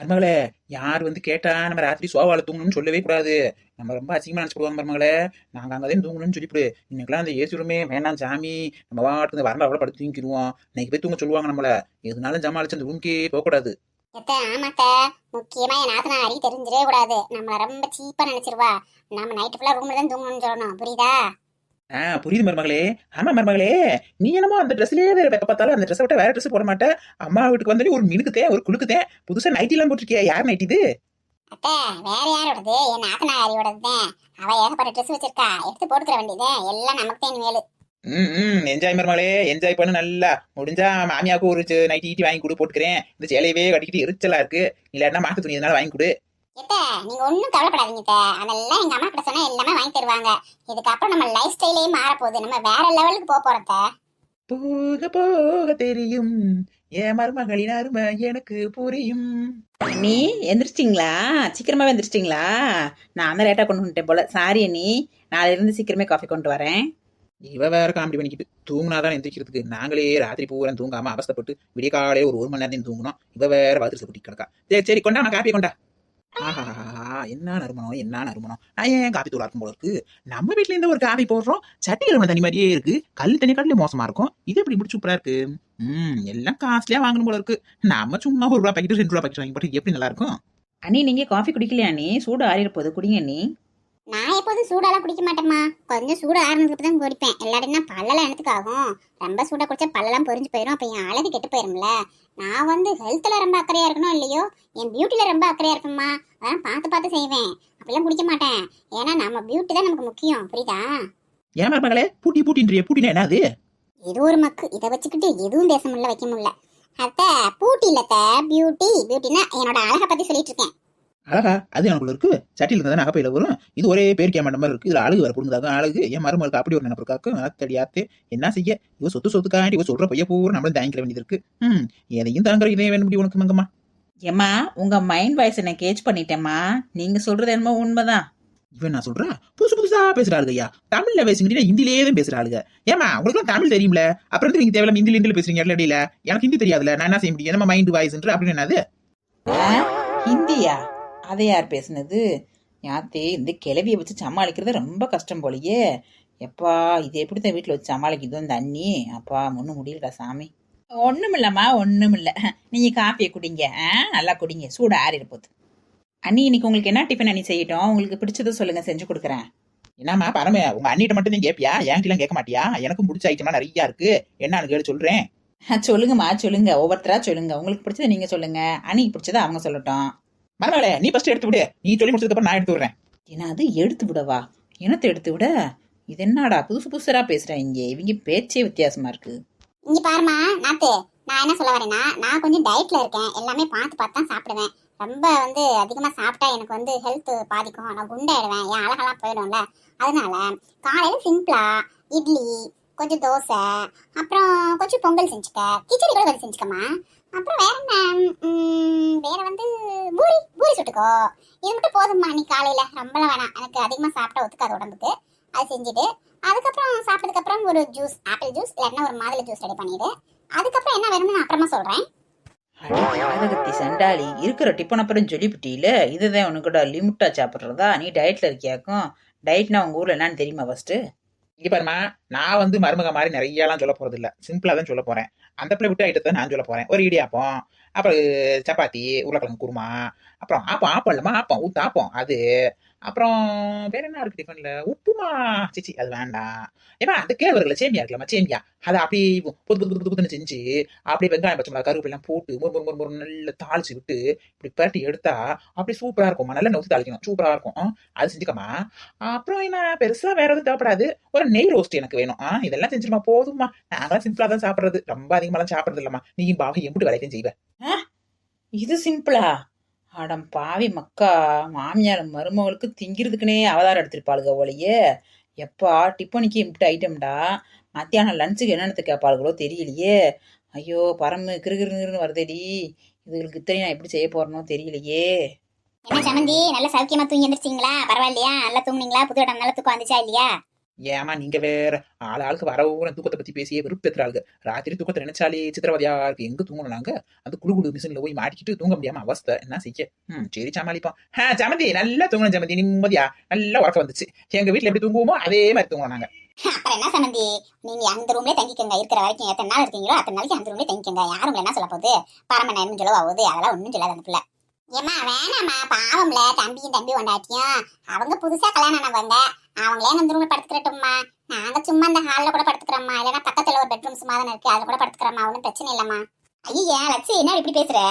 மருமகளே, யார் வந்து கேட்டா நம்ம ராத்திரி சோபால தூங்கணும்னு சொல்லவே கூடாது. நம்ம ரொம்ப அசிங்கமா நினைச்சுடுவாங்க மருமகளே. நாங்க அங்கதான் தூங்கணும்னு சொல்லிவிடு. இன்னைக்கெல்லாம் அந்த ஏசி ரூமே வேணாம் சாமி. நம்ம வாட்டுக்கு வரண்டாவில் படுத்து தூங்கிடுவோம். இன்னைக்கு போய் தூங்க சொல்லுவாங்க நம்மள. எதுனாலும் ஜமாளிச்சு அந்த ரூம்க்கே போகக்கூடாது. ஆமாத்த, முக்கியமா என் நாத்தனாரி தெரிஞ்சிடவே கூடாது. நம்மள ரொம்ப சீப்பா நினைச்சிருவா. நம்ம நைட்டு ஃபுல்லா ரூம்ல தான் தூங்கணும்னு சொல்லணும், புரியுதா? புரியுது மருமகளே. ஆமா மருமகளே, நீ என்னமோ அந்த ட்ரெஸ்லயே எப்ப பார்த்தாலும் அந்த ட்ரெஸ் விட்ட வேற ட்ரெஸ் போட மாட்டேன். அம்மா வீட்டுக்கு வந்து ஒரு மினுக்குத்தேன் ஒரு குளுக்குத்தேன் புதுசா நைட்டி எல்லாம் போட்டிருக்கியா? யார் நைட்டி இது? அத்த, வேற யாரோடது? என் நாத்தனாரியோடதுதான். அவ ஏகப்பட்ட ட்ரெஸ் வச்சிருக்கா, எடுத்து போட்டுக்கிற வேண்டியதே. எல்லாம் நமக்கு தான் வேலு. என்ஜாய் மருமகளே, என்ஜாய் பண்ணு நல்லா. முடிஞ்சா மாமியாவுக்கு ஒரு நைட்டி ஈட்டி வாங்கி கொடு, போட்டுக்கிறேன். இந்த சேலையவே கட்டிக்கிட்டு எரிச்சலா இருக்கு. இல்லாட்டினா மாத்து துணி எதனால வாங்கி கொடு. எத்த, நீங்க ஒண்ணும் கவலைப்படாதீங்க. அதெல்லாம் எங்க அம்மா கிட்ட சொன்னா எல்லாமே வாங்கி தருவாங்க. இதுக்கப்புறம் நம்ம லைஃப் ஸ்டைலே மாற போகுது. நம்ம வேற லெவலுக்கு போறத. போக போக தெரியும் என் மருமகளின் அருமை எனக்கு புரியும். அண்ணி எந்திரிச்சிங்களா? சீக்கிரமாவே எந்திரிச்சிங்களா? நான் தான் லேட்டாக கொண்டு வந்துட்டேன் போல. சாரி அண்ணி, நாளையில இருந்து சீக்கிரமே காஃபி கொண்டு வரேன். இவ வேற காமெடி பண்ணிக்கிட்டு தூங்கினாதான் எந்திரிக்கிறதுக்கு. நாங்களே ராத்திரி பூரா தூங்காம அவஸ்தப்பட்டு விடிய காலையில ஒரு மணி நேரம் தூங்கணும். இவ வேற வாதிரி குட்டி கிடக்கா. சரி சரி, கொண்டா, நான் காப்பி கொண்டா. ஆஹா, என்ன நறுமணம், என்ன நறுமணம். நான் ஏன் காப்பி தூளா இருக்கும் போல இருக்கு. நம்ம வீட்டுல இருந்து ஒரு காப்பி போடுறோம், சட்டி கிழமை தனி மாதிரியே இருக்கு. கல் தண்ணி கடலே மோசமா இருக்கும். இது எப்படி இப்படி சூப்பரா இருக்கு. எல்லாம் காஸ்ட்லியா வாங்கணும் போல இருக்கு. நம்ம சும்மா ₹1 பாக்கெட் ₹2 பாக்கெட் வாங்கி போட்டு எப்படி நல்லா இருக்கும். அண்ணி நீங்க காஃபி குடிக்கலையா அண்ணி? சூடு ஆறிட போகுது, குடிங்க அண்ணி. நான் எப்போதும் சூடாலாம் குடிக்க மாட்டேம்மா. கொஞ்சம் சூடு ஆறுனதுக்கு தான் குடிப்பேன். எல்லாருன்னா பல்லெல்லாம் எனக்கு ஆகும். ரொம்ப சூடா குடிச்சா பல்லெல்லாம் பொறிஞ்சு போயிடும். அப்ப என் அழகு கெட்டு போயிரும்ல. நான் வந்து ஹெல்த்ல ரொம்ப அக்கறையா இருக்கணும் இல்லையோ, என் பியூட்டில ரொம்ப அக்கறையா இருக்குமா. அதான் பார்த்து பார்த்து செய்வேன். அப்படிலாம் குடிக்க மாட்டேன். ஏன்னா நம்ம பியூட்டி தான் நமக்கு முக்கியம், புரியுதா? ஏன் மருமகளே, பூட்டின்றிய பூட்டினா என்ன அது? இது ஒரு மக்கு. இதை வச்சுக்கிட்டு எதுவும் பேச முடியல, வைக்க முடியல. அத்த, பூட்டி இல்லத்த, பியூட்டி. பியூட்டினா என்னோட அழகை பத்தி சொல்லிட்டு இருக்கேன். அழகா? அது எனக்குள்ள இருக்கு. சட்டியில் இருந்தா நகைப்பையில வரும். இது ஒரே பேருக்கே மாட்ட மாதிரி இருக்கு. இதுல அழகு வர புடுங்காத அழகு. என் மருமகளுக்கு அப்படி ஒரு நினைப்பு இருக்காக்கும். அத்தடியாத்தே என்ன செய்ய? இவ சொத்துக்காண்டி இவ சொல்ற பைய பூரா நம்மளும் தாங்கிக்க வேண்டியது இருக்கு. எதையும் தாங்கிற இதே வேணும் முடியும் உனக்கு மங்கம்மா. ஏம்மா, உங்க மைண்ட் வாய்ஸ் என்ன கேட்ச் பண்ணிட்டேம்மா. நீங்க சொல்றது என்னமோ உண்மைதான். இவன் நான் சொல்றா புதுசா பேசுறாளுங்க. ஐயா, தமிழ்ல பேசுங்க, ஹிந்திலேயே தான் பேசுறாளுங்க. ஏமா உங்களுக்கு தமிழ் தெரியும்ல, அப்புறம் நீங்க தேவையில்ல ஹிந்தில பேசுறீங்க. இல்ல எனக்கு ஹிந்தி தெரியாதுல, நான் என்ன செய்ய முடியும்? நம்ம மைண்ட் வாய்ஸ் அப்படின்னு என்னது? ஹிந்தியா? அதை யார் பேசுனது? யாத்தே, இந்த கிளவியை வச்சு சமாளிக்கிறது ரொம்ப கஷ்டம் போலயே. எப்பா, இது எப்படித்தான் வீட்டில் வச்சு சமாளிக்குதோ இந்த அண்ணி. அப்பா, ஒன்றும் முடியலடா சாமி. ஒன்றும் இல்லைம்மா, ஒன்றும் இல்லை. நீங்கள் காப்பியை குடிங்க, நல்லா குடிங்க, சூடு ஆறிட போகுது. அண்ணி, இன்னைக்கு உங்களுக்கு என்ன டிஃபன் அண்ணி செய்யட்டும்? உங்களுக்கு பிடிச்சதை சொல்லுங்க, செஞ்சு கொடுக்குறேன். என்னம்மா பரமே, உங்க அண்ணிட்ட மட்டும் தான் கேப்பியா? என்கிட்டலாம் கேட்க மாட்டியா? எனக்கும் பிடிச்ச ஐட்டம்லாம் நிறைய இருக்கு. என்னன்னு கேட்டு சொல்றேன். சொல்லுங்கம்மா, சொல்லுங்க, ஒவ்வொருத்தரா சொல்லுங்க. உங்களுக்கு பிடிச்சதை நீங்க சொல்லுங்க, அன்னைக்கு பிடிச்சதை அவங்க சொல்லட்டும். மரமேல, நீ ஃபர்ஸ்ட் எடுத்து விடு. நீ சொல்லி முடிச்சதுக்கு அப்புறம் நான் எடுத்து விடுறேன். என்னது எடுத்து விடவா? என்னத்தை எடுத்து விட? இது என்னடா புதுசா பேசுறேன். இவங்க பேச்சே வித்தியாசமா இருக்கு. இங்க பாருமா நாத்து, நான் என்ன சொல்ல வரேன்னா, நான் கொஞ்சம் டயட்ல இருக்கேன். எல்லாமே பார்த்து பார்த்து தான் சாப்பிடுவேன். ரொம்ப வந்து அதிகமா சாப்பிட்டா எனக்கு வந்து ஹெல்த் பாதிக்கும். நான் குண்டாயிடுவேன், என் அழகெல்லாம் போயிடும்ல. அதனால காலையில சிம்பிளா இட்லி, கொஞ்சம் தோசை, அப்புறம் கொஞ்சம் பொங்கல் செஞ்சுக்க, கிச்சடி கூட கொஞ்சம் செஞ்சுக்கமா. அப்புறம் வேற என்ன, வேற வந்து பூரி பூரி சுட்டுக்கோ. இது மட்டும் போதும்மா. நீ காலையில ரொம்பலாம் வேணாம், எனக்கு அதிகமா சாப்பிட்டா ஒத்துக்காது உடம்புக்கு. அது செஞ்சுட்டு அதுக்கப்புறம் சாப்பிட்டதுக்கு அப்புறம் ஒரு ஜூஸ், ஆப்பிள் ஜூஸ் இல்லைன்னா ஒரு மாதுளை ஜூஸ் ரெடி பண்ணிடு. அதுக்கப்புறம் என்ன வேணும்னு நான் அப்புறமா சொல்றேன். அழகத்தி சண்டாளி, இருக்கிற டிப்பன் அப்புறம் சொல்லிவிட்டியில. இதுதான் உனக்கூட லிமிட்டா சாப்பிட்றதா? நீ டயட்ல இருக்கியாக்கும். டயட்னா உங்க ஊர்ல என்னன்னு தெரியுமா ஃபர்ஸ்ட்? இங்க பாருமா, நான் வந்து மருமக மாதிரி நிறைய எல்லாம் சொல்ல போறது இல்ல, சிம்பிளா தான் சொல்ல போறேன். அந்த பிள்ளை விட்டு ஐட்டத்தை நான் சொல்ல போறேன். ஒரு இடியாப்பம், அப்புறம் சப்பாத்தி, உருளைக்கிழங்கு குருமா, அப்புறம் ஆப்பம் இல்லமா, ஆப்பம் ஊத்தாப்பம் அது, அப்புறம் வேற என்ன இருக்கு டிஃபன்ல? உப்புமா. சிச்சி அது வேண்டாம். ஏமா அந்த கேழ்வரகுல சேமியா இருக்கலாமா, சேமியா அதை அப்படியே புது புது புது புதுன்னு செஞ்சு அப்படியே வெங்காயம் பச்சை மிளகா கருவேப்பிலை எல்லாம் போட்டு ஒரு நல்ல தாளிச்சு விட்டு இப்படி பரட்டி எடுத்தா அப்படியே சூப்பரா இருக்கும்மா. நல்லா நோக்கி தாளிக்கணும், சூப்பரா இருக்கும். அது செஞ்சுக்கமா. அப்புறம் என்ன பெருசா வேற எதுவும் தேவைப்படாது. ஒரு நெய் ரோஸ்ட் எனக்கு வேணும். இதெல்லாம் செஞ்சிருமா, போதும்மா. நாங்களாம் சிம்பிளா தான் சாப்பிடுறது, ரொம்ப அதிகமாலாம் சாப்பிடுறது இல்லம்மா. நீ பாவம் எம்பிட்டு வேலைக்கும் செய்வேன். இது சிம்பிளா? அடம் பாவி மக்கா, மாமியார் மருமகளுக்கு திங்கிறதுக்குனே அவதாரம் எடுத்திருப்பாளுக போலயே. எப்பா, டிப்பனிக்கு இம்பிட்டு ஐட்டம்டா. மத்தியானம் லஞ்சுக்கு என்னென்னு கேட்பாளுகளோ தெரியலையே. ஐயோ, பரமு கிருகிருன்னு வருதேடி. இதுகளுக்கு இத்தனையும் நான் எப்படி செய்ய போறனோ தெரியலையே. என்ன சமந்தி, நல்ல சௌக்கியமா தூங்கி எந்திரிச்சிங்களா? பரவாயில்லையா? நல்லா தூங்குனீங்களா? புது இடம் நல்லா தூக்கம் வந்துச்சா இல்லையா? ஏமா நீங்க வேற ஆளுக்கு வரவும் தூக்கத்தை பத்தி பேசியே விருப்பத்துறாளுங்க. ராத்திரி தூக்கத்தை நினைச்சாலே சித்திரவதையா இருக்கு. எங்க தூங்கணும் நாங்க? அந்த குடு மிஷின்ல போய் மாட்டிக்கிட்டு தூங்க முடியாம அவஸ்தை என்ன செய்ய. சரி சமாளிப்போம். ஜமந்தி நல்லா தூங்கணும் ஜமந்தி, நிம்மதியா நல்லா உறக்கம் வந்துச்சு. எங்க வீட்டுல எப்படி தூங்குவோமோ அதே மாதிரி தூங்கணும் நாங்க. அப்புறம் என்ன சம்பந்தி, நீங்க அந்த ரூம்ல தங்கிக்கங்க. இருக்கிற வரைக்கும் எத்தனை நாள் இருக்கீங்களோ அத்தனை நாளைக்கு அந்த ரூம்ல தங்கிக்கங்க. யாரும் என்ன சொல்ல போகுது? பரம சொல்ல ஆகுது, அதெல்லாம் ஒண்ணும் சொல்லாது அந்த பிள்ளை. ஏமா வேணாமா, பாவம்ல தம்பியும் தம்பி கொண்டாட்டியும் அவங்க புதுசா கல்யாணம் ஆனவங்க. அவங்களே அந்த ரூம்ல படுத்துக்கிறட்டும்மா. நாங்க சும்மா இந்த ஹால்ல கூட படுத்துக்கிறோம்மா. இல்லைன்னா பக்கத்துல ஒரு பெட்ரூம் சும்மா தானே இருக்கு, அதுல கூட படுத்துக்கிறோம்மா. ஒன்றும் பிரச்சனை இல்லம்மா. ஐயா லட்சு, என்ன இப்படி பேசுற?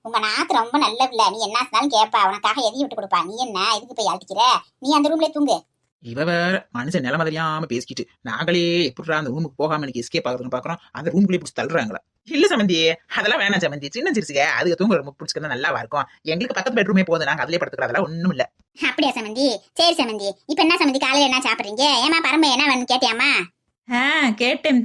உங்க நாத்து ரொம்ப நல்ல பிள்ளை. நீ என்ன சொன்னாலும் கேட்பா, உனக்காக எதையும் விட்டு கொடுப்பா. நீ என்ன இதுக்கு போய் அழைக்கிற? நீ அந்த ரூம்ல தூங்கு. இவ வேற மனுஷன் நிலைமை தெரியாம பேசிக்கிட்டு நாங்களே எப்படிடா அந்த ரூமுக்கு போகாம எனக்கு எஸ்கேப் ஆகுதுன்னு பாக்குறோம். அந்த ரூம்குள்ளே பிடிச்சி தள்ளுறாங்களா? இல்ல சமந்தி, அதெல்லாம் வேணாம் சமந்தி. சின்ன சிரிச்சுக்க அதுக்கு தூங்க ரொம்ப பிடிச்சிக்கிறதா நல்லாவா இருக்கும். எங்களுக்கு பக்கத்து பெட்ரூமே போகுது, நாங்க அதுலயே படுத்துக்கிறோம். அதெல்லாம் ஒண்ணும் இல்ல. அப்படியா சமந்தி? சரி சமந்தி. இப்ப என்ன சமந்தி, காலையில என்ன சாப்பிடுறீங்க? ஏமா பரம்பை என்ன வேணும்னு கேட்டியாமா? கேட்டேன்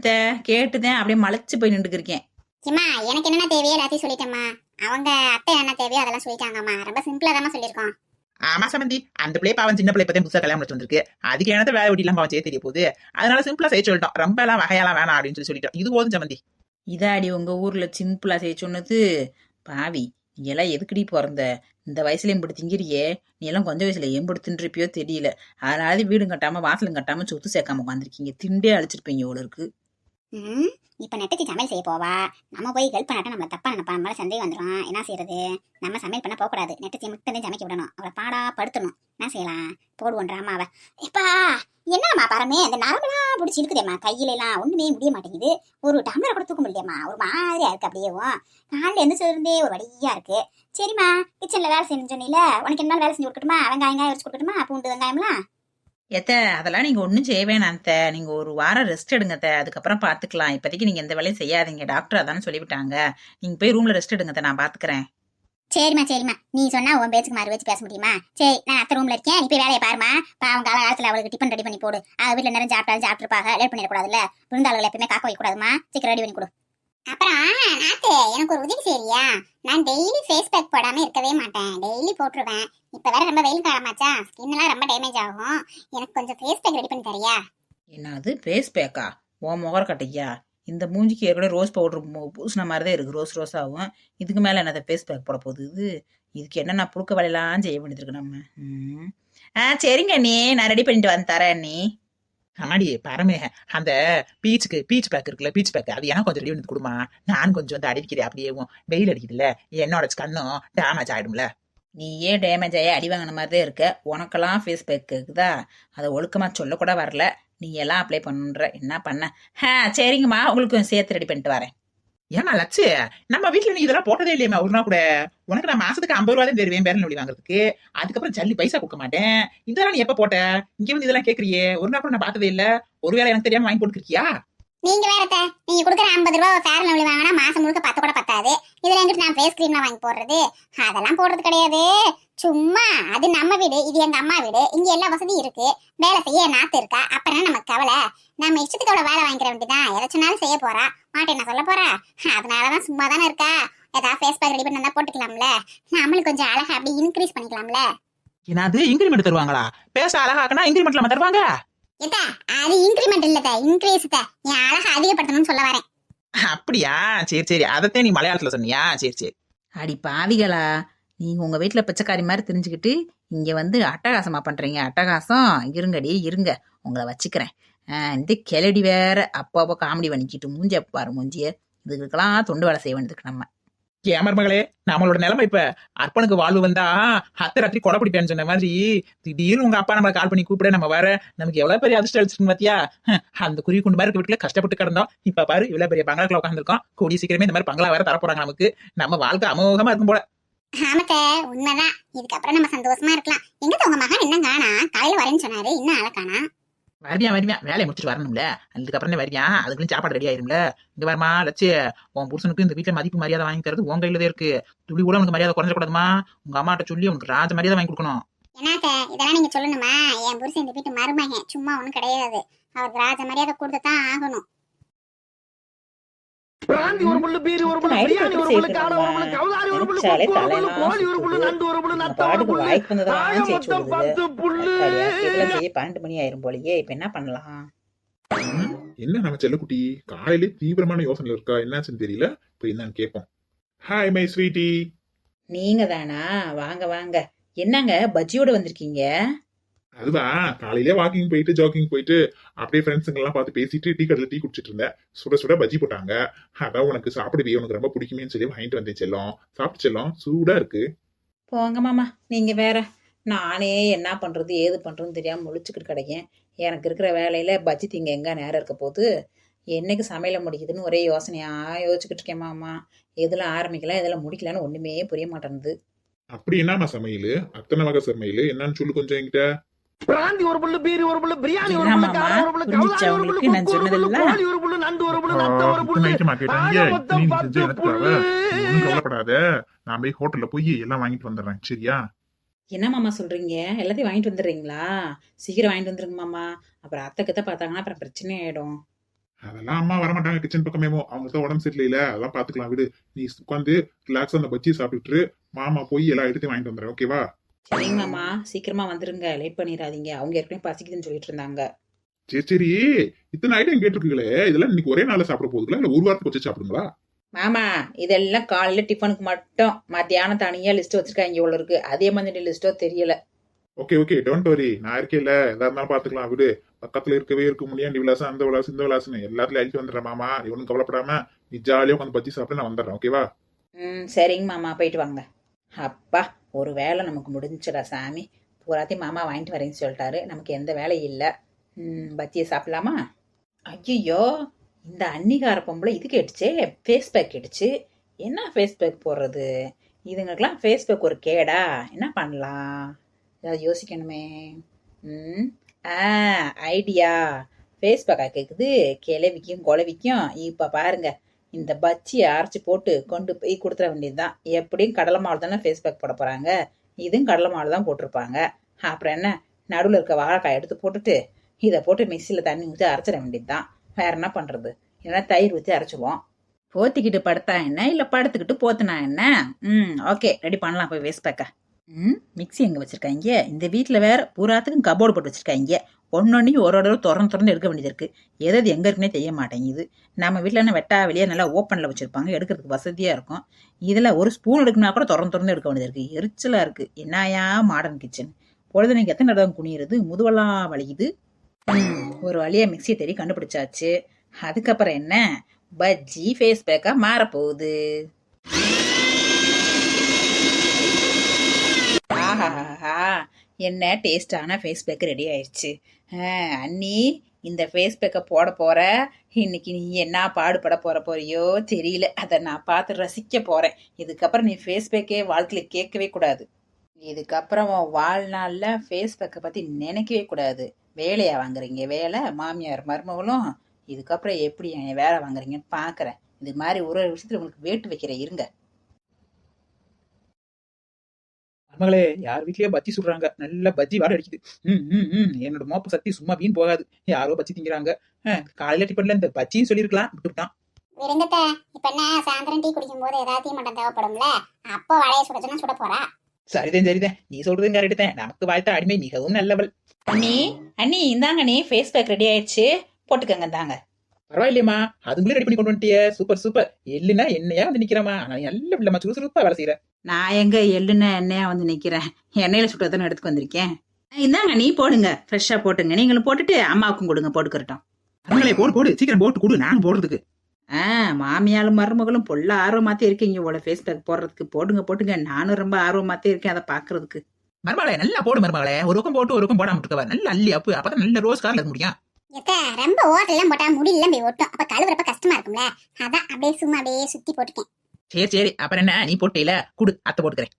கேட்டுதான் அப்படியே மலைச்சு போய் நின்றுக்கிருக்கேன். ஏமா எனக்கு என்னென்ன தேவையோ எல்லாத்தையும் சொல்லிட்டேம்மா. அவங்க அத்தை என்ன தேவையோ அதெல்லாம் சொல்லிட்டாங்கம்மா. ரொம்ப சிம்பிளா தான் சொல்லியிருக்கோம். ஆமா சமந்தி, அந்த பிள்ளை பாவம் சின்ன பிள்ளை பத்தி புதுசா கல்யாணம் முடிச்சு வந்திருக்கு. அதுக்கு என்னத்த வேலை வெட்டி எல்லாம் பாவம் செய்ய தெரிய போகுது. அதனால சிம்பிளா செய்ய சொல்லிட்டோம். ரொம்ப எல்லாம் வகையெல்லாம் வேணாம் அப்படின்னு சொல்லிட்டோம். இது போதும் சமந்தி. இதாடி உங்க ஊர்ல சிம்பிளா செய்ய சொன்னது? பாவி, நீ எல்லாம் எதுக்கடி பிறந்த? இந்த வயசுல எம்படி திங்கிறியே? நீ எல்லாம் கொஞ்சம் வயசுல எம்படி தின்றுப்பியோ தெரியல. அதனால வீடும் கட்டாம வாசலும் கட்டாம சொத்து சேர்க்காம உட்காந்துருக்கீங்க. திண்டே அழிச்சிருப்பீங்க இவ்வளவு இருக்கு. இப்ப நெட்டச்சி சமையல் செய்ய போவா. நம்ம போய் ஹெல்ப் பண்ணாட்டா நம்மள தப்பா நினைப்பா. நம்மளால சந்தேகம் வந்துடும். என்ன செய்யறது? நம்ம சமையல் பண்ண போக கூடாது. நெட்டச்சி மட்டும் தான் சமைக்க விடணும். அவளை பாடா படுத்தணும். என்ன செய்யலாம்? போடுவோன்றாமா அவ. எப்பா என்னம்மா பரமே, அந்த நரம்பெல்லாம் பிடிச்சி இருக்குதேம்மா. கையில எல்லாம் ஒண்ணுமே முடிய மாட்டேங்குது. ஒரு டம்ளரை கூட தூக்க முடியலையம்மா. ஒரு மாதிரியா இருக்கு. அப்படியேவும் காலில் எந்திரிச்சு இருந்தே ஒரு வழியா இருக்கு. சரிம்மா, கிச்சன்ல வேலை செஞ்சோன்னில உனக்கு என்ன வேலை செஞ்சு கொடுக்கட்டுமா? வெங்காயம் வச்சு கொடுக்கட்டுமா? பூண்டு வெங்காயம்லாம் அதெல்லாம் நீங்க ஒன்றும் செய்ய வேணாம். நீங்க ஒரு வாரம் ரெஸ்ட் எடுங்க. அதுக்கப்புறம் பாத்துக்கலாம். இப்போதைக்கு நீங்க எந்த வேலையும் செய்யாதீங்க. டாக்டர் அதானே சொல்லிவிட்டாங்க. நீங்க போய் ரூம்ல ரெஸ்ட் எடுங்க. நான் பாத்துக்கிறேன். சரிம்மா. நீ சொன்னா உன் பேச்சுக்கு மாறி வச்சு பேச முடியுமா? சரி, நான் அத்தை ரூம்ல இருக்கேன். நீ போய் வேலையை பாருமா. அவங்க காலத்துல அவளுக்கு டிஃபன் ரெடி பண்ணி போடு. வீட்டுல நிறைய சாப்பிட்டுருப்பாங்க. லேட் பண்ணிடக்கூடாதுல்ல. விருந்தாளுகளை எப்பயுமே காக்க வைக்க கூடாதுமா. சீக்கிரம் ரெடி பண்ணி கொடு. அப்புறம் நாத்து, எனக்கு ஒரு உதவி செய்யறியா? நான் டெய்லி ஃபேஸ் பேக் போடாம இருக்கவே மாட்டேன். டெய்லி போட்டுருவேன். இப்ப வேற ரொம்ப வெயில் காலமாச்சா, ஸ்கின் எல்லாம் ரொம்ப டேமேஜ் ஆகும். எனக்கு கொஞ்சம் ஃபேஸ் பேக் ரெடி பண்ணி தரியா? என்னது ஃபேஸ் பேக்கா? உன் முகர கட்டையா? இந்த மூஞ்சிக்கு ஏற்கனவே ரோஸ் பவுடர் பூசின மாதிரி தான் இருக்கு. ரோஸாகும். இதுக்கு மேல என்னத ஃபேஸ் பேக் போட போகுது? இதுக்கு என்னென்ன புழுக்க வேலையெல்லாம் செய்ய வேண்டியது இருக்கு நம்ம. சரிங்க அண்ணி, நான் ரெடி பண்ணிட்டு வந்து தரேன் அண்ணி. ஆடி பரமே, அந்த பீச் பேக் இருக்குல்ல, பீச் பேக் அது எனக்கு கொஞ்சம் ரெடி பண்ணி கொடுமா. நான் கொஞ்சம் வந்து அடிக்கிறேன். அப்படியேவும் வெயில் அடிக்குதுல்ல, என்னோட கண்ணும் டேமேஜ் ஆயிடும்ல. நீ ஏன் டேமேஜ் ஆகி அடி வாங்கின மாதிரி தான் இருக்க. உனக்கெல்லாம் ஃபேஸ் பேக் இருக்குதா? அதை ஒழுக்கமா சொல்ல கூட வரல. நீ எல்லாம் அப்ளை பண்ணுற என்ன பண்ண? சரிங்கம்மா, உங்களுக்கு சேர்த்து ரெடி பண்ணிட்டு வரேன். ஏமா லட்சு, நம்ம வீட்டுல நீ இதெல்லாம் போட்டதே இல்லையம்மா ஒரு நாள் கூட. உனக்கு நான் மாசத்துக்கு 50 ரூபா தான் தருவேன் பேரன் நொடி வாங்குறதுக்கு. அதுக்கப்புறம் ஜல்லி பைசா கொடுக்க மாட்டேன். இதெல்லாம் நீ எப்ப போட்ட? இங்க வந்து இதெல்லாம் கேக்குறியே. ஒரு நாள் கூட நான் பார்த்ததே இல்ல. ஒருவேளை எனக்கு தெரியாம வாங்கி போட்டுருக்கியா? நீங்க வேற, நீங்க கொடுக்குற 50 ரூபா ஃபேர் லவ்லி வாங்கினா மாசம் முழுக்க 10 கூட பத்தாது. இதுல எங்கிட்ட நான் ஃபேஸ் கிரீம்லாம் வாங்கி போடுறது? அதெல்லாம் போடுறது கிடையாது. சும்மா அது நம்ம வீடு, இது எங்க அம்மா வீடு. இங்க எல்லா வசதியும் இருக்கு. வேலை செய்ய நாத்து இருக்கா. அப்புறம் நமக்கு கவலை. நம்ம இஷ்டத்துக்கு அவ்வளவு வேலை வாங்கிக்கிற வேண்டியதான். எதை சொன்னாலும் செய்ய போறா. மாட்டேன் என்ன சொல்ல போறா? அதனாலதான் சும்மா தானே இருக்கா. ஏதாவது ஃபேஸ் பேக் ரெடி பண்ணா போட்டுக்கலாம்ல. நம்மளுக்கு கொஞ்சம் அழகா அப்படி இன்க்ரீஸ் பண்ணிக்கலாம்ல. என்னது இன்கிரிமெண்ட் தருவாங்களா? பேச அழகாக்கனா இன்கிரிமெண்ட்ல தருவாங்க? அது இன்கிரிமெண்ட் இல்ல, இன்க்ரீஸ். என் அழகா அதிகப்படுத்தணும்னு சொல்ல வரேன். அப்படியா? சரி, அதத்தான் நீ மலையாளத்துல சொன்னியா? சரி. அடி பாவிகளா, நீங்க உங்க வீட்டுல பிச்சைக்காரி மாதிரி தெரிஞ்சுக்கிட்டு இங்க வந்து அட்டகாசமா பண்றீங்க. அட்டகாசம் இருங்க, உங்களை வச்சுக்கிறேன். இந்த கிளடி வேற அப்போ காமெடி பண்ணிக்கிட்டு மூஞ்சிய பாரு மூஞ்சிய. இதுக்கெல்லாம் தொண்டு வேலை செய்ய வேண்டியதுக்கு நம்ம. மருமகளே, நம்மளோட நிலைமை இப்ப அர்ப்பனுக்கு வாழ்வு வந்தா அத்தை ராத்திரி கொடை பிடிப்பேன்னு சொன்ன மாதிரி திடீர்னு உங்க அப்பா நம்ம கால் பண்ணி கூப்பிட நம்ம வர நமக்கு எவ்வளவு பெரிய அதிர்ஷ்டம் அடிச்சிருக்கு பாத்தியா? அந்த குருவி குண்டு மாதிரி வீட்டுல கஷ்டப்பட்டு கிடந்தோம். இப்ப பாரு இவ்வளவு பெரிய பங்களாக்குள்ள உட்காந்துருக்கோம். கூடிய சீக்கிரமே இந்த மாதிரி பங்களா வேற தரப்போறாங்க நமக்கு. நம்ம வாழ்க்கை அமோகமா இருக்கும் போல. ஆமத்த, உண்மைதான். இதுக்கப்புறம் நம்ம சந்தோஷமா இருக்கலாம். எங்க உங்க மகன் என்ன காணா? காலையில வரேன்னு சொன்னாரு, இன்னும் அழகானா? வருவியா வேலையை முடிச்சுட்டு வரணும்ல. அதுக்கப்புறம் வருவியா, அதுக்குன்னு சாப்பாடு ரெடி ஆயிரும்ல. இங்க வரமா லட்சு, உன் புருஷனுக்கு இந்த வீட்டுல மதிப்பு மரியாதை வாங்கி தரது உங்க கையில இருக்கு. துளி கூட உனக்கு மரியாதை குறைஞ்சக்கூடாதுமா. உங்க அம்மாட்ட சொல்லி உனக்கு ராஜ மரியாதை வாங்கி கொடுக்கணும். என்னத்த இதெல்லாம் நீங்க சொல்லணுமா? என் புருஷன் இந்த வீட்டு மருமகன், சும்மா ஒண்ணும் கிடையாது. அவருக்கு ராஜ மரியாதை கொடுத்துதான் ஆகணும். பிராந்தி ஒரு புல்லு, பீரி ஒரு புல்லு, பிரியாணி ஒரு புல்லு, காடை ஒரு புல்லு, கவுதாரி ஒரு புல்லு, கோழி ஒரு புல்லு, நண்டு ஒரு புல்லு, நம்ம பாட்டுக்கு வாய்க்கு வந்ததெல்லாம் செய்ய சொல்லுது. இதெல்லாம் செய்ய 12 மணி ஆயிரும் போலயே. இப்ப என்ன பண்ணலாம்? என்ன நம்ம செல்லக்குட்டி காலையிலே தீவிரமான யோசனை இருக்கா, என்னாச்சுன்னு தெரியல. இப்ப என்னன்னு கேட்போம். Hi my sweetie. நீங்க தானா? வாங்க வாங்க. என்னங்க பஜ்ஜியோட வந்திருக்கீங்க? அதுவா, காலையிலே வாக்கிங் போயிட்டு ஜாக்கிங் போயிட்டு அப்படியே ஃப்ரெண்ட்ஸுங்க எல்லாம் பார்த்து பேசிட்டு டீ கடையில் டீ குடிச்சிட்டு இருந்தேன். சுட சுட பஜ்ஜி போட்டாங்க. அதான் உனக்கு சாப்பிடுவே, உனக்கு ரொம்ப பிடிக்குமேன்னு சொல்லி வாங்கிட்டு வந்தேன் செல்லம். சாப்பிட்டு செல்லம், சூடா இருக்கு. போங்க மாமா, நீங்க வேற. நானே என்ன பண்றது ஏது பண்றதுன்னு தெரியாம முழிச்சுக்கிட்டு கிடைக்கேன். எனக்கு இருக்கிற வேலையில பஜ்ஜி திங்க எங்க நேரம் இருக்க போது, என்னைக்கு சமையல முடிக்குதுன்னு ஒரே யோசனையா யோசிச்சுக்கிட்டு இருக்கேன் மாமா. எதுல ஆரம்பிக்கலாம் எதுல முடிக்கலான்னு ஒண்ணுமே புரிய மாட்டேங்குது. அப்படி என்னம்மா சமையல்? அத்தனை வகை சமையல் என்னன்னு சொல்லு கொஞ்சம் என்கிட்ட. பிராந்தி ஒரு புல்லு, பீரி ஒரு புல்லு, பிரியாணி ஒரு என்ன புல்லு, மாமா, காரம் ஒரு புல்லு, புரிஞ்சுச்சா கவுதாரி ஒரு புல்லு, உங்களுக்கு நான் குக்கு ஒரு புல்லு, சொன்னதெல்லாம்? கோழி ஒரு புல்லு, நண்டு ஒரு புல்லு, நத்த ஒரு புல்லு, இத்தனை item கேட்டாங்க. ஆக மொத்தம் இத்தனையும் 10 செஞ்சு எனத்துக்காக. புல்லு. நீ ஒண்ணும் கவலைப்படாத. நான் போய் ஹோட்டல்ல போய் எல்லாம் வாங்கிட்டு வந்துடுறேன், சரியா? என்ன மாமா சொல்றீங்க? எல்லாத்தையும் வாங்கிட்டு வந்துடுறீங்களா? சீக்கிரம் வாங்கிட்டு வந்துருங்க மாமா. அப்புறம் அத்தை கிட்ட பார்த்தாங்கன்னா அப்புறம் பிரச்சனை ஆயிடும். அதெல்லாம் அம்மா வரமாட்டாங்க கிச்சன் பக்கமேமோ. அவங்க தான் உடம்பு சரியில்லையில, அதெல்லாம் பாத்துக்கலாம் விடு. நீ உட்காந்து ரிலாக்ஸா அந்த பஜ்ஜி சாப்பிட்டுட்டு மாமா போய் எல்லா இடத்தையும் வாங்கிட்டு வந்துடுறேன், ஓகேவா? சரிங்க மாமா, சீக்கிரமா வந்துருங்க. லேட் பண்ணிடாதீங்க. அவங்க ஏற்கனவே பசிக்குதுன்னு சொல்லிட்டு இருந்தாங்க. சரி சரி, இத்தனை ஐட்டம் கேட்டிருக்கீங்களே, இதெல்லாம் இன்னைக்கு ஒரே நாள்ல சாப்பிட போகுதுங்களா இல்ல ஒரு வாரத்துக்கு வச்சு சாப்பிடுங்களா? மாமா, இதெல்லாம் காலையில டிஃபனுக்கு மட்டும். மத்தியானம் தனியா லிஸ்ட் வச்சிருக்காங்க இவ்வளவு இருக்கு. அதே மாதிரி லிஸ்டோ தெரியல. ஓகே ஓகே, டோன்ட் வரி, நான் இருக்கேன்ல, எதா இருந்தாலும் பாத்துக்கலாம் விடு. பக்கத்துல இருக்கவே இருக்க முடியாது விலாசம், அந்த விலாசம் இந்த விலாசம் எல்லாத்துலயும் அழிச்சு வந்துடுறேன் மாமா. நீ ஒன்றும் கவலைப்படாம நீ ஜாலியா உட்காந்து பஜ்ஜி சாப்பிட்டு நான் வந்துடுறேன், ஓகேவா? சரிங்க மாமா, போயிட்டு வாங்க. அப்பா, ஒரு வேலை நமக்கு முடிஞ்சுடா சாமி. பூராத்தையும் மாமா வாங்கிட்டு வரேன்னு சொல்லிட்டாரு. நமக்கு எந்த வேலையும் இல்லை. பஜ்ஜியை சாப்பிடலாமா? ஐயோ, இந்த அன்னிகார பொம்பளை இது கேட்டுச்சே, ஃபேஸ் பேக் கேட்டுச்சு. என்ன ஃபேஸ் பேக் போடுறது? இதுங்களுக்கெல்லாம் ஃபேஸ் பேக் ஒரு கேடா? என்ன பண்ணலாம்? ஏதாவது யோசிக்கணுமே. ஐடியா. ஃபேஸ் பேக்கா கேட்குது, கிளவிக்கும் குழவிக்கும். இப்போ பாருங்க, இந்த பஜ்ஜியை அரைச்சி போட்டு கொண்டு போய் கொடுத்துட வேண்டியதுதான். எப்படியும் கடலை மாவு தானே ஃபேஸ் பேக் போட போகிறாங்க. இதுவும் கடலை மாவு தான் போட்டிருப்பாங்க. அப்புறம் என்ன, நடுவில் இருக்க வாழைக்காய் எடுத்து போட்டுட்டு இதை போட்டு மிக்சியில் தண்ணி ஊற்றி அரைச்சிட வேண்டியது தான். வேற என்ன பண்ணுறது? இல்லைன்னா தயிர் ஊற்றி அரைச்சிடுவோம். போத்திக்கிட்டு படுத்தா என்ன, இல்லை படுத்துக்கிட்டு போத்துனா என்ன? ஓகே, ரெடி பண்ணலாம் போய் ஃபேஸ் பேக்கை. மிக்சி எங்கே வச்சுருக்காங்க? இந்த வீட்டில் வேறு பூராத்துக்கும் கபோர்டு போட்டு வச்சுருக்காங்க. ஒன்னொன்னையும் ஒரு தடவை திறந்து எடுக்க வேண்டியது இருக்குது. எதாவது எங்கே இருக்குன்னே தெரிய மாட்டேங்குது. நம்ம வீட்டில் என்ன வெட்டா வெளியே நல்லா ஓப்பனில் வச்சுருப்பாங்க, எடுக்கிறதுக்கு வசதியாக இருக்கும். இதில் ஒரு ஸ்பூன் எடுக்கணும்னா கூட திறந்து எடுக்க வேண்டியது இருக்குது. எரிச்சலாக இருக்குது. என்னையா மாடர்ன் கிச்சன். பொழுதுனைக்கு எத்தனை தடவை குனிகிறது, முதுவெல்லாம் வலிக்குது. ஒரு வழியாக மிக்சியை தேடி கண்டுபிடிச்சாச்சு. அதுக்கப்புறம் என்ன, பஜ்ஜி ஃபேஸ் பேக்காக மாறப்போகுது. ஆஹாஹா, என்ன டேஸ்டான ஃபேஸ் பேக் ரெடி ஆயிடுச்சு. அண்ணி, இந்த ஃபேஸ் பேக்கை போட போற. இன்னைக்கு நீ என்ன பாடுபட போறியோ தெரியல. அதை நான் பார்த்து ரசிக்க போறேன். இதுக்கப்புறம் நீ ஃபேஸ் பேக்கே வாழ்க்கையில கேட்கவே கூடாது. இதுக்கப்புறம் வாழ்நாளில் ஃபேஸ் பேக்கை பற்றி நினைக்கவே கூடாது. வேலையா வாங்குறீங்க வேலை, மாமியார் மருமகளும். இதுக்கப்புறம் எப்படி வேலை வாங்குறீங்கன்னு பார்க்குறேன். இது மாதிரி ஒரு விஷயத்தில் உங்களுக்கு வேட்டு வைக்கிறேன், இருங்க. மருமகளே, யார் வீட்லயே பஜ்ஜி சுடுறாங்க, நல்ல பஜ்ஜி வாடை அடிக்குது. என்னோட மோப்ப சக்தி சும்மா வீண் போகாது. யாரோ பஜ்ஜி திங்கிறாங்க. காலையில டிஃபன்ல இந்த பஜ்ஜின்னு சொல்லிருக்கலாம், விட்டுட்டான். விருங்கத்த, இப்ப என்ன சாயந்தரம் டீ குடிக்கும் போது ஏதாவது தீ மட்டும் தேவைப்படும்ல, அப்போ வடையை சுடச்சுன்னா சுட போறா. சரிதான், நீ சொல்றதும் கரெக்ட் தான். நமக்கு வாழ்த்த அடிமை மிகவும் நல்லவள். அண்ணி இந்தாங்க, நீ ஃபேஸ் பேக் ரெடி ஆயிடுச்சு, போட்டுக்கங்க. தாங்க. பரவாயில்லையம்மா, அதுக்குள்ளே ரெடி பண்ணி கொண்டு வந்துட்டிய. சூப்பர். எள்ளுனா என்னையா வந்து நிக்கிறமா? ஆனா நல்ல பிள்ளைமா, சுறுசுறுப்பா வேலை செய்யற. நான் எங்க எள்ளுன்னு எண்ணெயா வந்து நிக்கிறேன்? எண்ணெயில சுட்டதானே எடுத்துக்கு வந்திருக்கேன். இந்தாங்க, நீ போடுங்க, ஃப்ரெஷ்ஷா போட்டுங்க. நீங்களும் போட்டுட்டு அம்மாவுக்கும் கொடுங்க, போட்டுக்கிறட்டும். மருமகளே, போடு சீக்கிரம் போட்டு கொடு, நானும் போடுறதுக்கு. மாமியாலும் மருமகளும் பொல்ல ஆர்வமாத்தே இருக்கீங்க இவ்வளோ ஃபேஸ் பேக் போடுறதுக்கு. போடுங்க, நானும் ரொம்ப ஆர்வமாத்தே இருக்கேன் அதை பாக்குறதுக்கு. மருமகளே, நல்லா போடு மருமகளே. ஒரு பக்கம் போட்டு ஒரு பக்கம் போடாம இருக்கவா? நல்ல அள்ளி அப்பு, அப்பதான் நல்ல ரோஸ் கார்ல இருக்க முடியும். ரொம்ப ஓட்டெல்லாம் போட்டா முடியல போய் ஓட்டும். அப்ப கழுவுறப்ப கஷ்டமா இருக்கும்ல, அதான் அப்படியே சும்மா அப்படியே சுத்தி போட்டுக்கேன். சரி, அப்புறம் என்ன, நீ போட்டேல குடு, அத்தை போட்டுக்கிறேன்.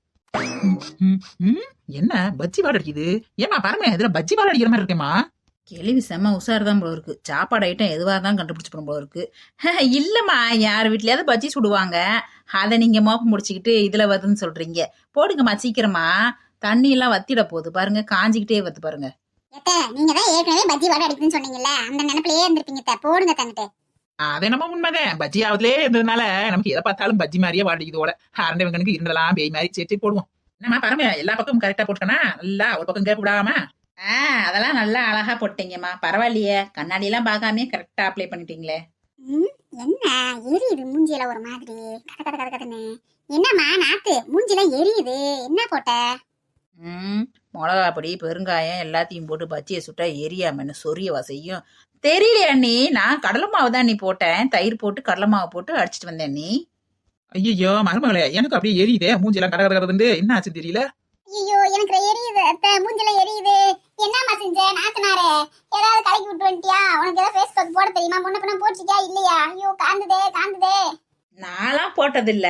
என்ன பஜ்ஜி வாடை அடிக்குது? ஏமா பாருங்க, இதுல பஜ்ஜி வாடை அடிக்கிற மாதிரி இருக்கேம்மா. கேள்வி செம்ம உஷார் தான் போல இருக்கு. சாப்பாடு ஐட்டம் எதுவாக தான் கண்டுபிடிச்சு போன போல இருக்கு. இல்லம்மா, யார் வீட்லயாவது பஜ்ஜி சுடுவாங்க, அதை நீங்க மோப்பம் முடிச்சுக்கிட்டு இதுல வருதுன்னு சொல்றீங்க. போடுங்கம்மா சீக்கிரமா, தண்ணி எல்லாம் வத்திட போகுது பாருங்க, காஞ்சிக்கிட்டே வருது பாருங்க. நீங்க தான் ஏற்கனவே பஜ்ஜி வாடை அடிக்குதுன்னு சொன்னீங்கல்ல, அந்த நினைப்பிலேயே இருந்திருப்பீங்க. போடுங்க தங்கிட்டு. அது நம்ம உண்மைதான். பஜ்ஜி ஆகுதுலே இருந்ததுனால நமக்கு எதை பார்த்தாலும் பஜ்ஜி மாதிரியே வாடிக்குதோட அரண்டவங்களுக்கு இருந்ததெல்லாம் பேய் மாதிரி. சரி போடுவோம். என்னம்மா பரம எல்லா பக்கமும் கரெக்டா போட்டுக்கனா நல்லா ஒரு பக்கம் கேப் விடாம. அதெல்லாம் நல்லா அழகா போட்டீங்கம்மா, பரவாயில்லையே. கண்ணாடி எல்லாம் பார்க்காமயே கரெக்டா அப்ளை பண்ணிட்டீங்களே. ம், என்ன எரியுது மூஞ்சில ஒரு மாதிரி கத கத கத கதன்னு. என்னம்மா நாத்து மூஞ்சில எரியுது, என்ன போட்ட? மிளகா பொடி பெருங்காயம் எல்லாத்தையும் போட்டு பச்சியை சுட்டா எரியாமன்னு சொரியவா செய்யும். தெரியலையா நீ? நான் கடலை மாவு தான் நீ போட்டேன், தயிர் போட்டு கடலை மாவு போட்டு அடிச்சிட்டு வந்தேன் நீ. ஐயோ மருமகளே எனக்கு அப்படியே எரியுதே மூஞ்சி எல்லாம் கட கட கடதுன்னு என்ன ஆச்சுன்னு தெரியல. ஐயோ எனக்கு எரியுது அத்தை, மூஞ்சில எரியுது. என்னம்மா செஞ்ச நாத்தனாரே? ஏதாவது கலக்கி விட்டு வந்துட்டியா? உனக்கு ஏதாவது ஃபேஸ் பேக் போட தெரியுமா? முன்ன பின்ன போட்டுச்சியா இல்லையா? ஐயோ காந்துதே காந்துதே. நான்லாம் போட்டதில்ல,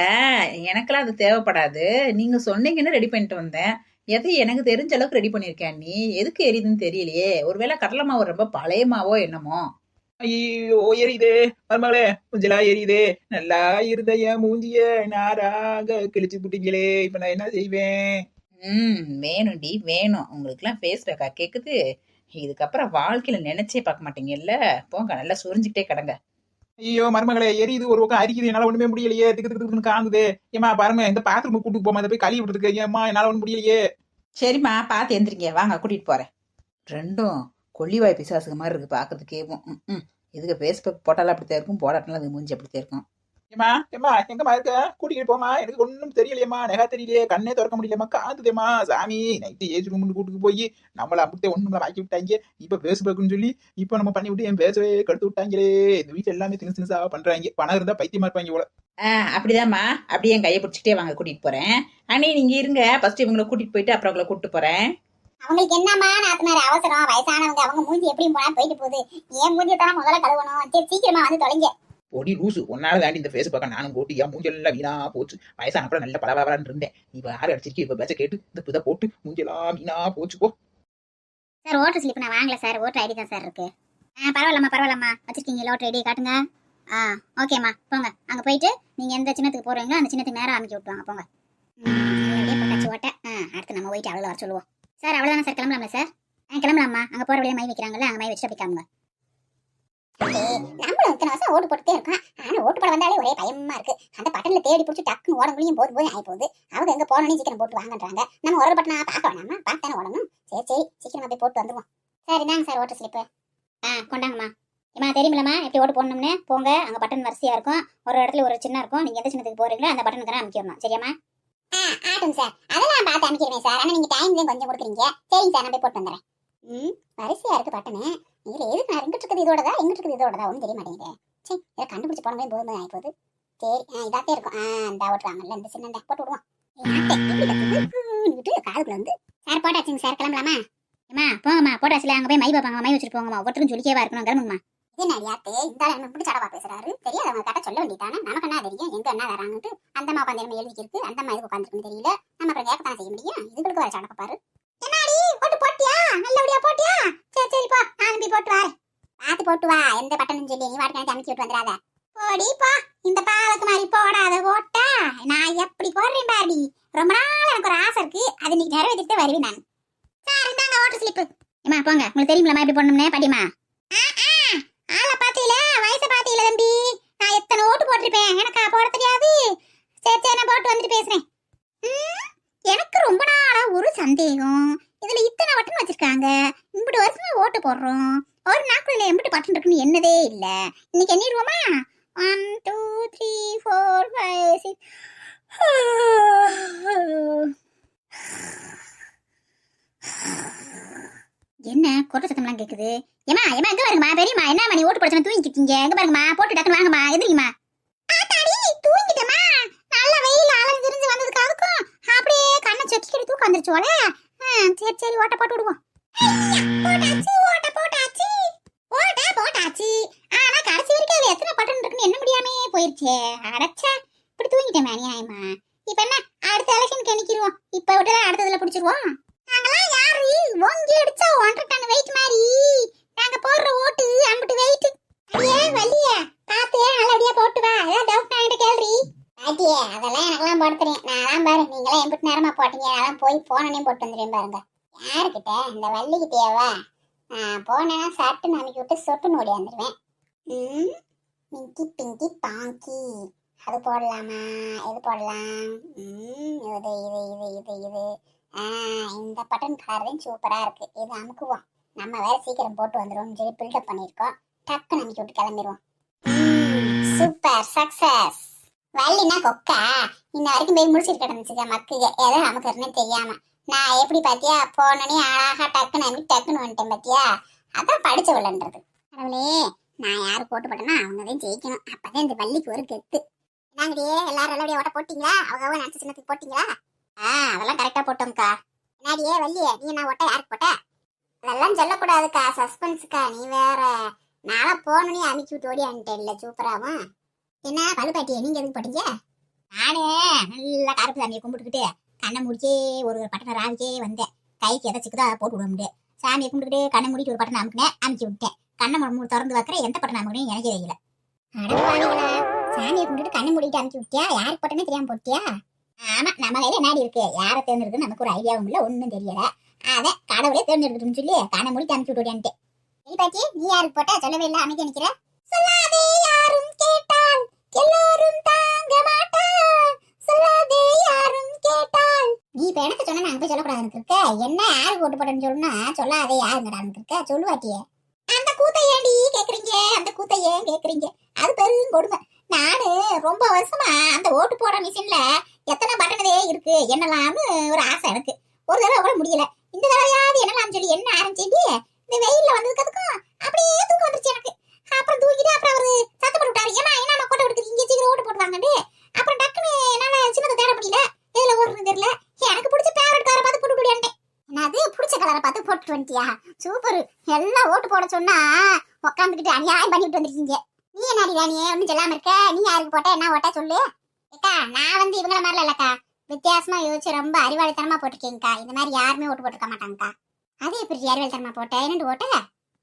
எனக்கெல்லாம் அது தேவைப்படாது. நீங்க சொன்னீங்கன்னு ரெடி பண்ணிட்டு வந்தேன். எது எனக்கு தெரிஞ்ச அளவுக்கு ரெடி பண்ணிருக்கேன். நீ எதுக்கு எரியுதுன்னு தெரியலையே. ஒருவேளை கடலை மாவு ரொம்ப பழைய மாவோ என்னமோ. ஐயோ எரியுதே மருமகளே மூஞ்செல்லாம் எரியுதே. நல்லா இருந்த என் மூஞ்சிய நாராக கிழிச்சு புட்டீங்களே, இப்ப நான் என்ன செய்வேன்? வேணும்டி வேணும். உங்களுக்குலாம் ஃபேஸ் பேக்கா கேக்குது? இதுக்கப்புறம் வாழ்க்கையில நினைச்சே பார்க்க மாட்டீங்கல்ல. போங்க, நல்லா சுரிஞ்சுக்கிட்டே கிடங்க. ஐயோ மருமகளே எரியுது, ஒரு பக்கம் அரிக்குது, என்னால ஒண்ணுமே முடியலையே, திக்கு திக்கு திக்குன்னு காங்குது. ஏமா பாருங்க இந்த பாத்ரூம் கூட்டு போமா, இதை போய் கழுவி விட்டுருக்கு. ஏமா என்னால ஒண்ணும் முடியலையே. சரிம்மா, பார்த்து எந்திரிங்க, வாங்க கூட்டிட்டு போறேன். ரெண்டும் கொல்லிவாய் பிசாசுக்கு மாதிரி இருக்கு பார்க்கறதுக்கேவும். இதுக்கு ஃபேஸ்புக் போட்டாலும் அப்படித்தான் இருக்கும், போடாட்டாலும் அது மூஞ்சி அப்படித்தான் இருக்கும். ஏமா ஏமா எங்கம்மா இருக்க? கூட்டிகிட்டு போமா, எனக்கு ஒன்றும் தெரியலையம்மா, நெகா தெரியலையே, கண்ணே திறக்க முடியலையம்மா, காந்துதேம்மா சாமி. நைட்டு ஏஜ் ரூம்னு கூட்டுக்கு போய் நம்மள அப்படியே ஒண்ணுமே ஆக்கி விட்டாங்க. இப்ப பேசுபேக்குன்னு சொல்லி இப்ப நம்ம பண்ணி விட்டு என் பேசவே கடுத்து விட்டாங்களே. இந்த வீட்டுல எல்லாமே தினசு தினசா பண்றாங்க. பணம் இருந்தா பைத்தியமா இருப்பாங்க போல. அப்படிதாம்மா, அப்படியே என் கையை பிடிச்சிக்கிட்டே வாங்க கூட்டிட்டு போறேன். அண்ணே நீங்க இருங்க, ஃபர்ஸ்ட் இவங்களை கூட்டிட்டு போயிட்டு அப்புறம் உங்களை கூட்டிட்டு போறேன். அவங்களுக்கு என்னம்மா நாத்தனார் அவசரம்? வயசானவங்க, அவங்க மூஞ்சி எப்படியும் போனா போயிட்டு போகுது. ஏன் மூஞ்சி தானே முதல்ல கழுவணும். சரி சீக்கிரமா வந்து தொலைங்க. பொடி லூசு, ஒன்னால தாண்டி இந்த ஃபேஸ் பார்க்க நானும் போட்டு என் மூஞ்செல்லாம் வீணா போச்சு. வயசானப்பட நல்ல பலவரன்னு இருந்தேன். இப்ப யாரு அடிச்சிருக்கு, இப்ப பேச்ச கேட்டு இந்த புதை போட்டு மூஞ்செல்லாம் வீணா போச்சு போ. சார் ஓட்டர் ஸ்லிப் நான் வாங்கல சார், ஓட்டர் ஐடி தான் சார் இருக்கு. பரவாயில்லம்மா வச்சிருக்கீங்க ஓட்டர் ஐடி காட்டுங்க. ஓகேம்மா போங்க, அங்க போயிட்டு நீங்க எந்த சின்னத்துக்கு போறீங்களோ அந்த சின்னத்துக்கு நேரம் அமைக்க விட்டுவாங்க போங்க. அப்படியே போட்டாச்சு ஓட்ட. அடுத்து நம்ம போயிட்டு அவ்வளோ வர சொல்லுவோம். சார் அவ்வளோதானே சார், கிளம்பலாமா சார்? கிளம்பலாமா. அங்க போற வழியா மை வைக்கிறாங்கல்ல, அங்க மை வச்சுட்டு போய் கிளம்புங்க. நம்மளும் இத்தனை வருஷம் ஓட்டு போட்டுட்டே இருக்கோம். ஆனா ஓட்டு போட வந்தாலே ஒரே பயமா இருக்கு. அந்த பட்டன்ல தேடி பிடிச்சி டக்குன்னு ஓட முடியும், போது ஆகி போகுது. அவங்க எங்க போனோன்னு சீக்கிரம் போட்டு வாங்கன்றாங்க. நம்ம ஒரு பட்டனா பார்க்க வேணாமா? பார்த்தானே ஓடணும். சரி சீக்கிரமா போய் போட்டு வந்துருவோம். சார் இந்தாங்க சார் ஓட்டர் ஸ்லிப்பு. கொண்டாங்கம்மா. ஏமா தெரியுமில்லம்மா எப்படி ஓட்டு போடணும்னு? போங்க, அங்க பட்டன் வரிசையா இருக்கும், ஒரு இடத்துல ஒரு சின்ன இருக்கும். நீங்க எந்த சின்னத்துக்கு போறீங்களோ அந்த பட்டனுக்கு தான் அமைக்கணும். சரியாம்மா? ஆட்டும் சார், அதெல்லாம் பார்த்து அமைக்கிறேன் சார். ஆனா நீங்க டைம் கொஞ்சம் கொடுக்குறீங்க. சரிங்க சார், நான் போய் போட்டு வந்துடுறேன். வரிசையா இருக்கு பட்டனு. இதுல எதுக்கு நான் இங்கிட்டு இருக்குது இதோடதா, இங்கிட்டு இருக்குது இதோடதா, ஒன்றும் தெரிய மாட்டேங்குது. சரி இதை கண்டுபிடிச்சு போனவே போதும் ஆகி போகுது. சரி இதாத்தே இருக்கும். இந்த ஓட்டுவாங்கல்ல இந்த சின்ன போட்டு விடுவோம். காதுக்குள்ள வந்து சார் போட்டாச்சுங்க சார், கிளம்பலாமா? ஏமா போங்கம்மா, போட்டாச்சுல அங்க போய் மை பார்ப்பாங்க, மை வச்சுட்டு போங்கம்மா. ஒருத்தரும் சொல்லிக்கேவா இருக்கணும், கிளம்புங்கம்மா. இது நடியாத்து இந்த நம்ம இப்படி சடவா பேசுறாரு. தெரியாதவங்க கிட்ட சொல்ல வேண்டியதானே. நமக்கு என்ன தெரியும் எங்க என்ன வராங்கன்ட்டு? அந்த மா உட்காந்து எழுதிருக்கு, அந்த மா இதுக்கு உட்காந்துருக்குன்னு தெரியல. நம்ம அப்புறம் கேட்கத்தான் செய்ய முடியும். இதுகளுக்கு வர சடக்க பாரு. என்னாடி ஓட்டு போட்டியா? நல்லபடியா போட்டியா? சரி போ, நான் போய் போட்டு வரேன். பார்த்து போட்டு வா, எந்த பட்டனும் சொல்லி நீ வாட்டுக்கு அமைச்சு விட்டு வந்துடாத. போடிப்பா, இந்த பாவத்து மாதிரி போடாத ஓட்டா. நான் எப்படி போடுறேன் பாடி. ரொம்ப நாள் எனக்கு ஒரு ஆசை இருக்கு, அது இன்னைக்கு நிறைவேற்றிட்டு வருவேன் நான். சார் இந்தாங்க ஓட்டர் ஸ்லிப்பு. ஏமா போங்க, உங்களுக்கு தெரியுமில்லமா எப்படி போடணும்னே? பாட்டிமா ஆளை பாத்தீல, வயசை பாத்தீல தம்பி. நான் எத்தனை ஓட்டு போட்டிருப்பேன், எனக்கா போட தெரியாது. சரி நான் போட்டு வந்துட்டு பேசுறேன். எனக்கு ரொம்ப நாளா ஒரு சந்தேகம். இதுல இத்தனை பட்டன் வச்சிருக்காங்க, இப்படி வருஷமா ஓட்டு போடுறோம், ஒரு நாக்குள்ள எம்பிட்டு பட்டன் இருக்குன்னு என்னதே இல்ல. இன்னைக்கு எண்ணிடுவோமா? 1 2 3 4 5 6. என்ன கொட்ட சத்தம்லாம் கேக்குது? ஏமா எங்க பாருங்கம்மா, பெரியம்மா என்ன மணி ஓட்டு போடுறேன் தூங்கிக்கிட்டீங்க. எங்க பாருங்கம்மா, போட்டு டக்குனு வாங்கம்மா, எதிரிங்கம்மா. தூங்கிட்டேம்மா, நல்ல வெயில் அலைஞ்சு திரிஞ்சு வந்ததுக்கு அதுக்கும் அப்படியே கண்ணை செக்கிக்கிட்டு தூக்கம் வந்துருச்சோல. சரி ஓட்ட போட்டு விடுவோம். போட்டாச்சு. ஆனா கடைசி வரைக்கும் அதுல எத்தனை பட்டன் இருக்குன்னு என்ன முடியாமே போயிருச்சே. அடைச்சா இப்படி தூங்கிட்டேன் அநியாயமா. இப்ப என்ன, அடுத்த எலெக்ஷனுக்கு எண்ணிக்கிடுவோம். இப்ப விட்டு அடுத்ததுல பிடிச்சிருவோம். நாங்கெல்லாம் யாரு ஓங்கி அடிச்சா 1.5 டன் வெயிட் மாதிரி. நாங்க போடுற ஓட்டு அம்பிட்டு வெயிட். அடியே வலிய பாத்து நல்லபடியா போட்டு வா. ஏதாவது டவுட் என்கிட்ட கேள்வி. பாட்டியே அதெல்லாம் எனக்கெல்லாம் போட தெரியும். நான் பாரு, நீங்களாம் எம்பிட்டு நேரமா போட்டீங்க. அதெல்லாம் போய் போனே போட்டு வந்துடுறேன் பாருங்க. யாருக்கிட்ட? இந்த வள்ளிக்கிட்டேவா? போனேன்னா சாப்பிட்டு நம்பிக்கை விட்டு சொட்டுன்னு ஓடி வந்துடுவேன். பிங்கி பிங்கி பாங்கி அது போடலாமா, இது போடலாம். இது இது இது இது இது இந்த பட்டன் கலர் சூப்பரா இருக்கு. இது அமுக்குவோம். நம்ம வேற சீக்கிரம் போட்டு வந்துடும் சொல்லி பில்டப் பண்ணிருக்கோம். டக்குன்னு அமுக்கி விட்டு கிளம்பிடுவோம். Super success. வள்ளினா கொக்கா இன்ன வரைக்கும் போய் முடிச்சிட்டு கிடந்துச்சுக்க மக்குக ஏதோ அமுக்கிறதுன்னு தெரியாம. நான் எப்படி பாத்தியா போனோடனே அழகா டக்குன்னு அமுக்கி டக்குன்னு வந்துட்டேன் பாத்தியா. அதான் படிச்ச விளைன்றது. கடவுளே, நான் யாரு போட்டு போட்டேன்னா அவங்கதான் ஜெயிக்கணும். அப்பதான் இந்த வள்ளிக்கு ஒரு கெத்து. என்னங்கடியே எல்லாரும் நல்லபடியா ஓட்ட போட்டீங்களா? அவங்க நினைச்ச சின்னத்துக்கு போட்டீங்களா? அதெல்லாம் கரெக்டா போட்டோம்க்கா. என்னாடியே வள்ளியே, நீ நான் ஓட்ட யாருக்கு போட்ட? அதெல்லாம் சொல்லக்கூடாதுக்கா, சஸ்பென்ஸுக்கா. நீ வேற நாளா போனோடனே அமுக்கி விட்டு ஓடி அனுட்டேன்ல சூப்பராவும். என்ன பழுப்பாட்டியே, நீங்க எதுக்கு போட்டீங்க? நானே நல்லா கருப்பு சாமியை கும்பிட்டுக்கிட்டு கண்ணை முடிச்சே ஒரு பட்டனை ராவிக்கே வந்தேன். கைக்கு எதாச்சுக்குதா போட்டு விட முடியாது. சாமியை கும்பிட்டுக்கிட்டு கண்ணை முடிட்டு ஒரு பட்டனை அமுக்கினேன், அமுக்கி விட்டேன். கண்ணை திறந்து வைக்கிற எந்த பட்டனை அமுக்கினேன் எனக்கு தெரியல. அடப்பாங்களா, சாமியை கும்பிட்டு கண்ணை மூடிட்டு அமுக்கி விட்டியா? யாருக்கு போட்டேன்னு தெரியாம போட்டியா? ஆமா, நம்ம கையில என்னாடி இருக்கு, யாரை தேர்ந்தெடுக்குன்னு நமக்கு ஒரு ஐடியாவும் இல்ல, ஒன்னும் தெரியல. அத கடவுளே தேர்ந்தெடுக்கணும்னு சொல்லி கண்ணை முடிட்டு அமுக்கி விட்டுவிட்டேன்ட்டு. பாட்டி, நீ யாருக்கு போட்ட? சொல்லவே இல்லை, அமைக்க நிக்கிற. சொல்லாதே யாரும் கேட்டால் எல்லோரும் தாங்க மாட்டாள், சொல்லாதே யாரும் கேட்டால். நீ இப்ப எனக்கு சொன்னா நாங்க போய் சொல்லக்கூடாதுன்னு இருக்க. என்ன யாருக்கு ஓட்டு போட்டேன்னு சொல்லுனா சொல்லாதே யாருங்கடான்னு இருக்க. சொல்லுவாட்டியே, அந்த கூத்தை ஏண்டி கேக்குறீங்க? அந்த கூத்தை ஏன் கேக்குறீங்க? அது பெரும் கொடுமை. நானு ரொம்ப வருஷமா அந்த ஓட்டு போட மிஷின்ல எத்தனை பட்டனதே இருக்கு என்னலாம்னு ஒரு ஆசை எனக்கு. ஒரு தடவை கூட முடியல. இந்த தடவையாவது என்னலாம் சொல்லி என்ன ஆரம்பிச்சேன்டி. இந்த வெயில்ல வந்ததுக்கு அப்படியே தூக்கம் வந்துருச்சு எனக்கு. அப்புறம் தூக்கிட்டு அப்புறம் அவரு சத்தம் போட்டு விட்டாரு, ஏமா என்ன கோட்டை கொடுக்குறீங்க, இங்க சீக்கிரம் ஓட்டு போட்டு வாங்கன்னு. அப்புறம் டக்குன்னு என்னால சின்னதை தேட முடியல, எதுல ஓடுறது தெரியல. எனக்கு பிடிச்ச பேரட் கலரை பார்த்து போட்டு விடியான்ட்டேன். என்னது பிடிச்ச கலரை பார்த்து போட்டு வந்துட்டியா? சூப்பர். எல்லாம் ஓட்டு போட சொன்னா உட்காந்துக்கிட்டு அநியாயம் பண்ணிட்டு வந்திருக்கீங்க. நீ என்னடி ராணியே ஒன்னும் சொல்லாம இருக்க? நீ யாருக்கு போட்ட, என்ன ஓட்ட சொல்லு. ஏக்கா, நான் வந்து இவங்கள மாதிரில இல்லக்கா, வித்தியாசமா யோசிச்சு ரொம்ப அறிவாளித்தனமா போட்டிருக்கேங்கக்கா. இந்த மாதிரி யாருமே ஓட்டு போட்டுருக்க மாட்டாங்கக்கா. அது எப்படி அறிவாளித்தனமா போட்ட? என்னட்டு ஓட்ட?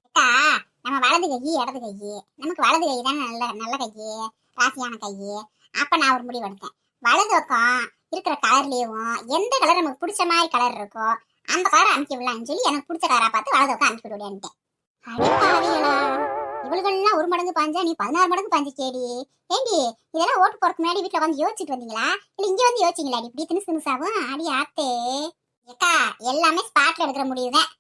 அக்கா, நம்ம வலது கை இடது கை, நமக்கு வலது கை தானே நல்ல நல்ல கை, ராசியான கை. அப்ப நான் ஒரு முடிவு எடுத்தேன். வலது பக்கம் இருக்கிற கலர்லயும் எந்த கலர் நமக்கு பிடிச்ச மாதிரி கலர் இருக்கோ அந்த கலரை அமுக்கி விடலான்னு சொல்லி எனக்கு பிடிச்ச கலரா பார்த்து வலது பக்கம் அமுக்கி விடுவேன்ட்டேன். அடிப்பாவிகளா, இவளுகள்லாம் ஒரு மடங்கு பாஞ்சா நீ 16 மடங்கு பாஞ்சிச்சேடி. ஏண்டி, இதெல்லாம் ஓட்டு போறதுக்கு முன்னாடி வீட்டுல வந்து யோசிச்சுட்டு வந்தீங்களா, இல்ல இங்க வந்து யோசிச்சீங்களா? இப்படி திணிசு திணிசாவும் அடி ஆத்தே. ஏக்கா, எல்லாமே ஸ்பாட்ல எடுக்கிற முடியுதுதான்.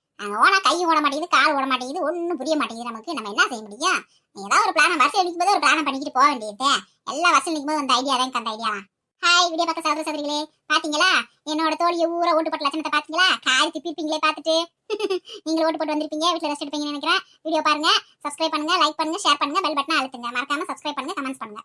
ஓனா கை ஓட மாட்டேங்குது, கால் ஓட மாட்டேங்குது, ஒன்னும் புரிய மாட்டேங்குது நமக்கு. நம்ம என்ன செய்ய முடியும்? ஏதாவது ஒரு பிளான வருஷம் அடிக்கும் போது ஒரு பிளான பண்ணிக்கிட்டு போக வேண்டியது. எல்லா வருஷம் நிற்கும் போது அந்த ஐடியா தான் அந்த ஐடியா. ஹாய் வீடியோ பார்க்க சகோதர சகோதரிகளே, பாத்தீங்களா என்னோட தோழிய ஊரை ஓட்டு போட்ட லட்சணத்தை? பாத்தீங்களா? காரி திப்பிருப்பீங்களே பார்த்துட்டு. நீங்க ஓட்டு போட்டு வந்திருப்பீங்க, வீட்டுல ரெஸ்ட் எடுப்பீங்கன்னு நினைக்கிறேன். வீடியோ பாருங்க, சப்ஸ்கிரைப் பண்ணுங்க, லைக் பண்ணுங்க, ஷேர் பண்ணுங்க, பெல் பட்டனை அழுத்துங்க. மறக்காம சப்ஸ்கிரைப் பண்ணுங்க, கமெண்ட்ஸ் பண்ணுங்க.